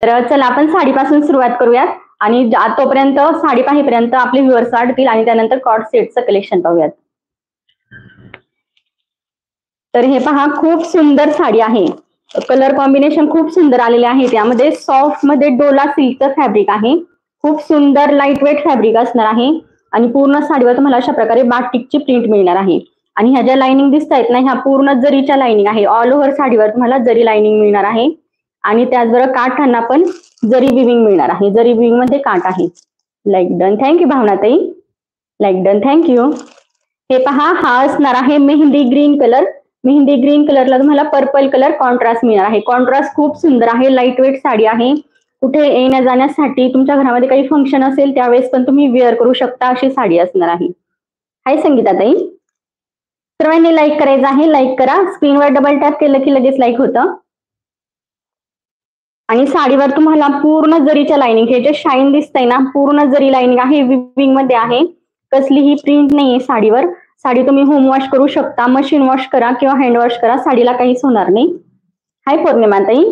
तर चला आपण साडीपासून सुरुवात करूयात आणि तोपर्यंत साडी पाहीपर्यंत आपले व्ह्युअर्स वाढतील आणि त्यानंतर कॉर्ड सेटचं कलेक्शन पाहूयात. तर हे पहा, खूप सुंदर साडी आहे. कलर कॉम्बिनेशन खूप सुंदर आलेले आहे. त्यामध्ये सॉफ्ट मध्ये डोला सिल्कचं फॅब्रिक आहे. खूप सुंदर लाईट वेट फॅब्रिक असणार आहे आणि पूर्ण साडीवर तुम्हाला अशा प्रकारे बाटिकची प्रिंट मिळणार आहे. आणि ह्या ज्या लाइनिंग दिसत आहेत ना, ह्या पूर्ण जरीच्या लाइनिंग आहे. ऑल ओव्हर साडीवर तुम्हाला जरी लाइनिंग मिळणार आहे आणि त्याचबरोबर काठांना पण जरी विविंग मिळणार आहे. जरी विविंग मध्ये काठ आहे. Like done. Thank you Bhavanatai. Like done. Thank you. हे पहा, हा असणार आहे mehndi green colour. Mehndi green कलरला तुम्हाला पर्पल कलर कॉन्ट्रास्ट मिळणार आहे. कॉन्ट्रास्ट खूप सुंदर आहे. लाईट वेट साडी आहे. कुठे येण्या जाण्यासाठी तुमच्या घरामध्ये काही फंक्शन असेल त्यावेळेस पण तुम्ही वेअर करू शकता अशी साडी असणार आहे. हाय संगीताताई. सर्वांनी लाईक करायचं आहे. लाईक करा. स्क्रीनवर डबल टॅप केलं की लगेच लाईक होतं. आणि साडीवर तुम्हाला पूर्ण जरीच्या लाइनिंग, हे जे शाईन दिसतंय ना, पूर्ण जरी लाइनिंग आहे. विविंग मध्ये आहे. कसलीही प्रिंट नाहीये साडीवर. साडी तुम्ही होम वॉश करू शकता, मशीन वॉश करा किंवा हँड वॉश करा, साडीला काहीच होणार नाही. हाय पौर्णिमाताई.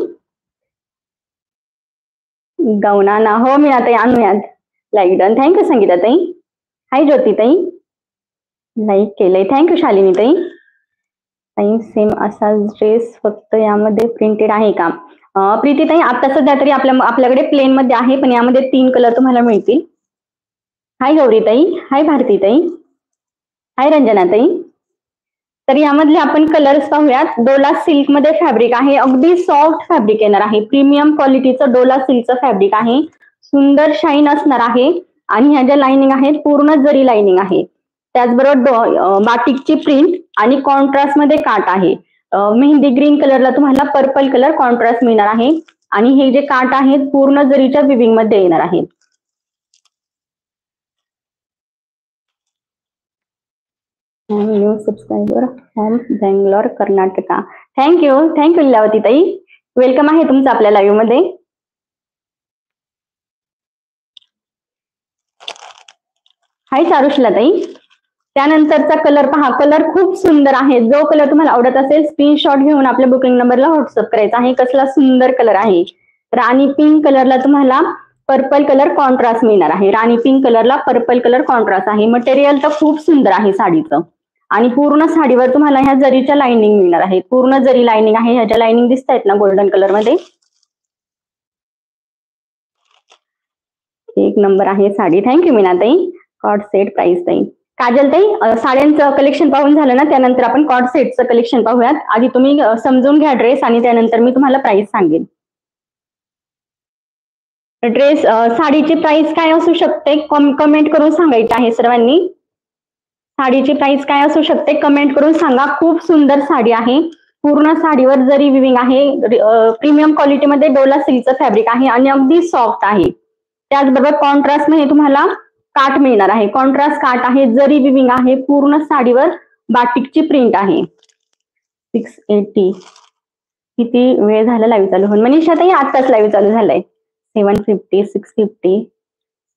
गौना ना हो मीनाताई आणूयात. Like done. Thank you Sangitatai. Hi Jyotitai. Like केलंय. थँक्यू शालिनीताई. ताई सेम असा ड्रेस फक्त यामध्ये प्रिंटेड आहे का? प्रीतीताई, आता सध्या तरी आपल्याकडे प्लेन मध्ये आहे, पण यामध्ये 3 कलर तुम्हाला मिळतील. हाय गौरीताई. हाय भारतीताई. हाय रंजनाताई. तर यामधले आपण कलर्स पाहूयात. डोला सिल्क मध्ये फॅब्रिक आहे. अगदी सॉफ्ट फॅब्रिक येणार आहे. प्रीमियम क्वालिटीचं डोला सिल्कचं फॅब्रिक आहे. सुंदर शाईन असणार आहे आणि ह्या ज्या लाइनिंग आहेत पूर्ण जरी लाइनिंग आहे. त्याचबरोबर बाटिकची प्रिंट आणि कॉन्ट्रास्ट मध्ये काठ आहे. मेहंदी ग्रीन कलरला तुम्हाला पर्पल कलर कॉन्ट्रास्ट मिळणार आहे आणि हे जे काठ आहेत पूर्ण जरीच्या विविंग मध्ये येणार आहेत. New subscriber from Bangalore Karnataka. Thank you. Thank you Leelavati tai. Welcome आहे तुमचं आपल्या लाईव्ह मध्ये. हाय चारुशला ताई. त्यानंतरचा कलर पहा, कलर खूप सुंदर आहे. जो कलर तुम्हाला आवडत असेल स्क्रीनशॉट घेऊन आपल्या बुकिंग नंबरला व्हॉट्सअप करायचा आहे. कसला सुंदर कलर आहे. राणी पिंक कलरला तुम्हाला पर्पल कलर कॉन्ट्रास्ट मिळणार आहे. राणी पिंक कलरला पर्पल कलर कॉन्ट्रास्ट आहे. मटेरियल तर खूप सुंदर आहे साडीचं आणि पूर्ण साडीवर तुम्हाला ह्या जरीच्या लाइनिंग मिळणार आहे. पूर्ण जरी लाइनिंग आहे. ह्याच्या लाइनिंग दिसत आहेत ना गोल्डन कलर मध्ये. एक नंबर आहे sari. Thank you Meenatai. Cord set price ताई. काजल ताई, साड्यांचं कलेक्शन पाहून झालं ना, त्यानंतर आपण कॉर्ड सेटचं कलेक्शन पाहूयात. आधी तुम्ही समजून घ्या ड्रेस आणि त्यानंतर मी तुम्हाला प्राइस सांगेन. ड्रेस साडीची प्राइस काय असू शकते कमेंट करून सांगायची आहे सर्वांनी. साडीची प्राइस काय असू शकते कमेंट करून सांगा. खूप सुंदर साडी आहे. पूर्ण साडीवर जरी विविंग आहे. प्रीमियम क्वालिटीमध्ये डोला सिल्कचं फॅब्रिक आहे आणि अगदी सॉफ्ट आहे. त्याचबरोबर कॉन्ट्रास्ट मध्ये तुम्हाला काठ मिळणार आहे. कॉन्ट्रास्ट काठ आहे. जरी विविंग आहे. पूर्ण साडीवर बाटिकची प्रिंट आहे. 680. किती वेळ झाला लाईव्ह चालू होऊन? मनीषा ताई, आताच लाईव्ह चालू झालाय. 750, 650,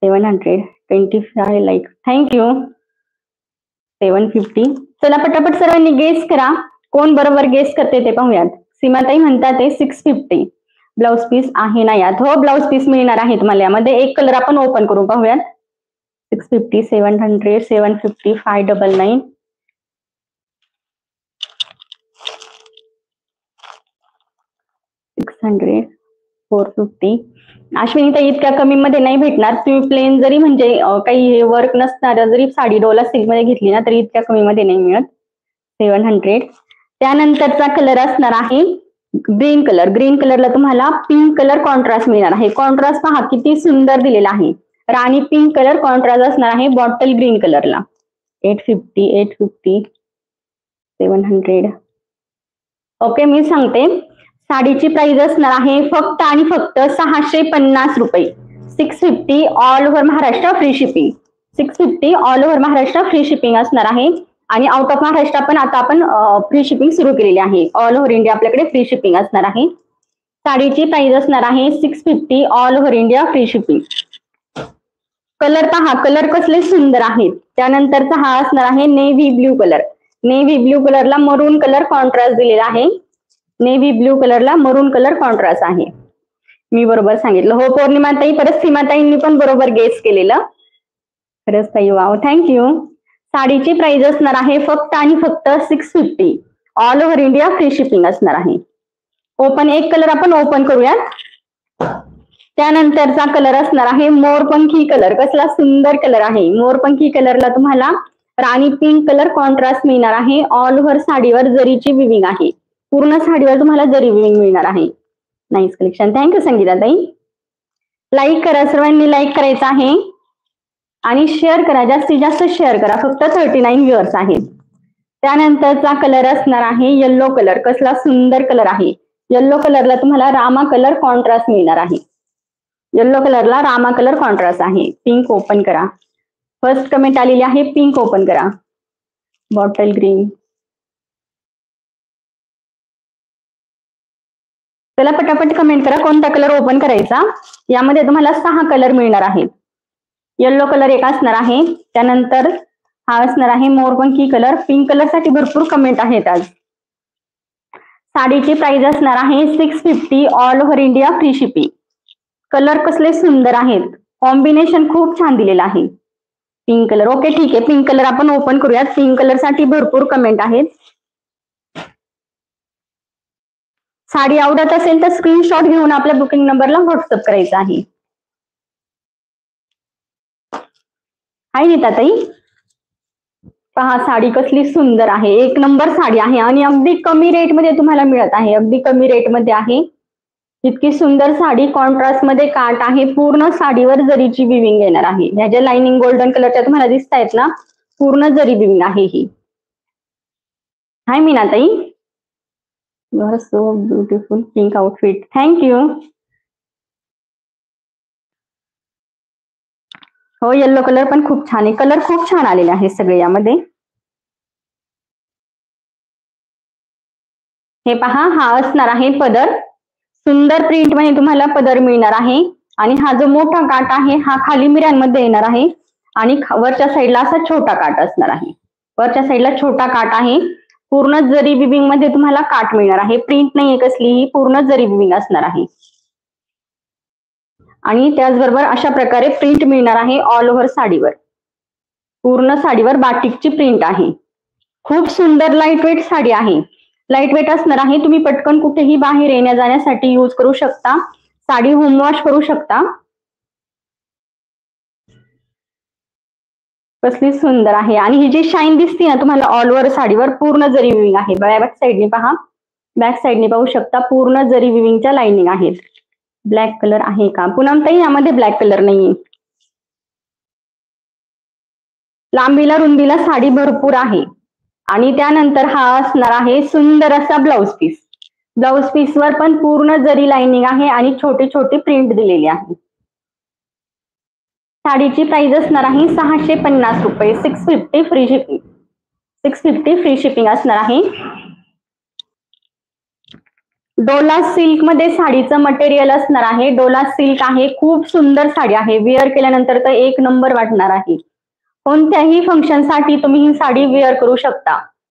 725 लाईक. थँक्यू. 750. चला पटापट सर्वांनी गेस करा. कोण बरोबर गेस करते ते पाहूयात. सीमाताई म्हणतात 650. ब्लाउज पीस आहे ना यात? हो, ब्लाउज पीस मिळणार आहे तुम्हाला यामध्ये. एक कलर आपण ओपन करून पाहूयात. 650, 700, 750, 599. $600, 450. अश्विनी ताई, इतक्या कमी मध्ये नाही भेटणार. तुम्ही प्लेन जरी म्हणजे काही वर्क नसणार जरी साडी डोला सिल्क मध्ये घेतली ना तरी इतक्या कमी मध्ये नाही मिळत. 700. त्यानंतरचा कलर असणार आहे ग्रीन कलर. ग्रीन कलरला तुम्हाला पिंक कलर कॉन्ट्रास्ट मिळणार आहे. कॉन्ट्रास्ट पहा किती सुंदर दिलेला आहे. राणी पिंक कलर कॉन्ट्रास्ट असणार आहे बॉटल ग्रीन कलरला. 850, 850, 700. ओके, मी सांगते. साडीची प्राइस असणार आहे फक्त आणि फक्त 650 रुपये. 650 all over Maharashtra free shipping. 650 all over Maharashtra free shipping असणार आहे आणि आउट ऑफ महाराष्ट्र पण आता आपण फ्री शिपिंग सुरू केलेली आहे. ऑल ओव्हर इंडिया आपल्याकडे फ्री शिपिंग असणार आहे. साडीची प्राइस असणार आहे 650 all over India free shipping. Colour पहा, कलर कसले सुंदर आहेत. त्यानंतरचा हा असणार आहे navy blue colour. Navy blue कलरला मरून कलर कॉन्ट्रास्ट दिलेला आहे. नेव्ही ब्ल्यू कलरला मरून कलर कॉन्ट्रास्ट आहे. मी बरोबर सांगितलं. हो पौर्णिमाताई, परत सीमाताईंनी पण बरोबर गेस केलेलं. खरंच ताई, वाव, थँक्यू. साडीची प्राइस असणार आहे फक्त आणि फक्त 650. All over India free shipping असणार आहे. ओपन, एक कलर आपण ओपन करूयात. त्यानंतरचा कलर असणार आहे मोरपंखी कलर. कसला सुंदर कलर आहे. मोरपंखी कलरला तुम्हाला राणी पिंक कलर कॉन्ट्रास्ट मिळणार आहे. ऑल ओव्हर साडीवर जरीची विविंग आहे. पूर्ण साडीवर तुम्हाला जरी विविंग मिळणार आहे. Nice collection. थँक्यू संगीता ताई. लाईक करा, सर्वांनी लाईक करायचं आहे आणि शेअर करा, जास्तीत जास्त शेअर करा. फक्त 39 व्ह्युअर्स आहेत. त्यानंतरचा कलर असणार आहे येल्लो कलर. कसला सुंदर कलर आहे. येल्लो कलरला तुम्हाला रामा कलर कॉन्ट्रास्ट मिळणार आहे. येल्लो कलरला रामा कलर कॉन्ट्रास्ट आहे. पिंक ओपन करा. फर्स्ट कमेंट आलेली आहे, पिंक ओपन करा. Bottle green. चला पटापट कमेंट करा कोणता कलर ओपन करायचा. यामध्ये तुम्हाला 6 कलर मिळणार आहेत. येल्लो कलर एक असणार आहे. त्यानंतर हा असणार आहे मोरपंखी कलर. पिंक कलर साठी भरपूर कमेंट आहेत आज. साडीची प्राइस असणार आहे 650. All over India free shipping. Colour कसले सुंदर आहेत. कॉम्बिनेशन खूप छान दिलेलं आहे. Pink colour. ओके ठीक आहे, पिंक कलर आपण ओपन करूयात. पिंक कलर साठी भरपूर कमेंट आहेत. साडी आवडत असेल तर स्क्रीनशॉट घेऊन आपल्या बुकिंग नंबरला व्हॉट्सअप करायचा आहे. हाय नीता ताई, पहा साडी कसली सुंदर आहे. एक नंबर साडी आहे आणि अगदी कमी रेट मध्ये तुम्हाला मिळत आहे. अगदी कमी रेट मध्ये आहे. इतकी सुंदर साडी. कॉन्ट्रास्ट मध्ये काट आहे. पूर्ण साडीवर जरीची विविंग येणार आहे. ह्या ज्या लाइनिंग गोल्डन कलरच्या तुम्हाला दिसत आहेत ना, पूर्ण जरी विविंग आहे ही. हाय मीना ताई, you are so beautiful pink outfit. Thank you. हो येल्लो कलर पण खूप छान आहे. कलर खूप छान आलेले आहे सगळे यामध्ये. हे पहा, हा असणार आहे पदर. सुंदर प्रिंट मध्ये तुम्हाला पदर मिळणार आहे. आणि हा जो मोठा काट आहे हा खाली मिऱ्यांमध्ये येणार आहे. आणि वरच्या साईडला असा छोटा काट असणार आहे. वरच्या साईडला छोटा काट आहे. पूर्ण जरी विविंग मध्ये तुम्हाला काट मिळणार आहे. प्रिंट नाहीये कसलीही, पूर्ण जरी विविंग असणार आहे. आणि त्याचबरोबर अशा प्रकारे प्रिंट मिळणार आहे ऑल ओव्हर साडीवर. पूर्ण साडीवर बाटिकची प्रिंट आहे. खूप सुंदर लाईट वेट साडी आहे. लाईट वेट असणार आहे. तुम्ही पटकन कुठेही बाहेर येण्या जाण्यासाठी यूज करू शकता. साडी होम वॉश करू शकता. कसली सुंदर आहे. आणि ही जी शाईन दिसते ना तुम्हाला ऑल ओव्हर साडीवर, पूर्ण जरी विविंग आहे. बॅक साईडने पहा, बॅक साईडने पाहू शकता पूर्ण जरी विविंगच्या लाइनिंग आहेत. ब्लॅक कलर आहे का पूनम ताई? यामध्ये ब्लॅक कलर नाहीये. लांबीला रुंदीला साडी भरपूर आहे. आणि त्यानंतर हा असणार आहे सुंदर असा ब्लाउज पीस. ब्लाउज पीसवर पण पूर्ण जरी लाइनिंग आहे आणि छोटी छोटी प्रिंट दिलेली आहे. साडीची प्राइस असणार आहे 650 रुपये. 650 फ्री शिपिंग. 650 फ्री शिपिंग असणार आहे. डोला सिल्क मध्ये साडीचं मटेरियल असणार आहे. डोला सिल्क आहे. खूप सुंदर साडी आहे. वेअर केल्यानंतर तर एक नंबर वाटणार आहे. कोणत्याही फंक्शन साठी तुम्ही ही साडी वेअर करू शकता.